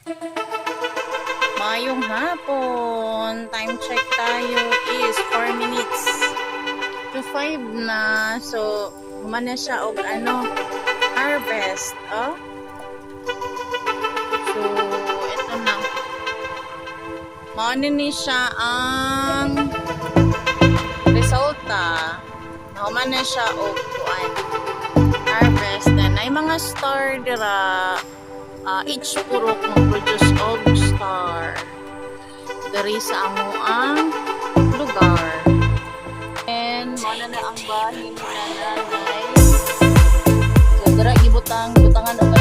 Mayong hapon. Time check tayo is 4 minutes to 5 na. So, human na siya og harvest. Oh. So, ito na. Maano ni siya ang resulta. Human na siya og harvest. Then, ay mga star dira. Each purok mag-produce og star dari sa amo ang lugar. And muna na ang bahin na nanay. So dara gibutangan og